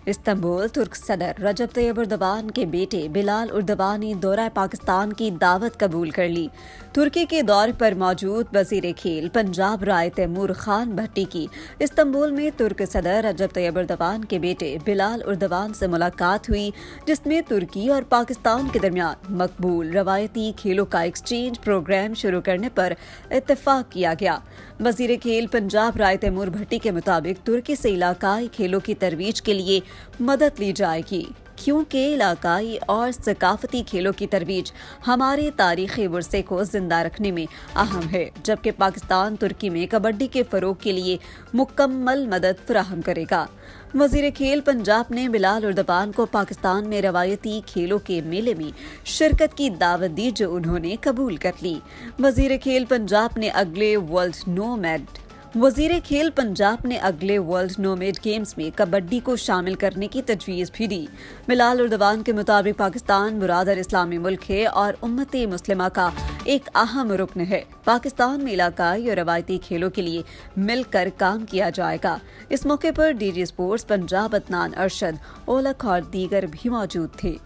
Istanbul ترک صدر رجب طیب اردوان کے بیٹے بلال اردوان نے دورہ پاکستان کی دعوت قبول کر لی۔ ترکی کے دورے پر موجود وزیر کھیل پنجاب رائے تیمور خان بھٹی کی استنبول میں ترک صدر رجب طیب اردوان کے بیٹے بلال اردوان سے ملاقات ہوئی، جس میں ترکی اور پاکستان کے درمیان مقبول روایتی کھیلوں کا ایکسچینج پروگرام شروع کرنے پر اتفاق کیا گیا۔ وزیر کھیل پنجاب رائے تیمور بھٹی کے مطابق ترکی سے علاقائی کھیلوں کی ترویج کے لیے مدد لی جائے گی، کیونکہ علاقائی اور ثقافتی کھیلوں کی ترویج ہمارے تاریخی ورثے کو زندہ رکھنے میں اہم ہے، جبکہ پاکستان ترکی میں کبڈی کے فروغ کے لیے مکمل مدد فراہم کرے گا۔ وزیر کھیل پنجاب نے بلال اردوان کو پاکستان میں روایتی کھیلوں کے میلے میں شرکت کی دعوت دی، جو انہوں نے قبول کر لی۔ وزیر کھیل پنجاب نے اگلے ورلڈ نومیڈ گیمز میں کبڈی کو شامل کرنے کی تجویز بھی دی۔ بلال اردوان کے مطابق پاکستان برادر اسلامی ملک ہے اور امت مسلمہ کا ایک اہم رکن ہے۔ پاکستان میں علاقائی اور روایتی کھیلوں کے لیے مل کر کام کیا جائے گا۔ اس موقع پر D G sports Punjab Adnan Arshad, Aulakh اور دیگر بھی موجود تھے۔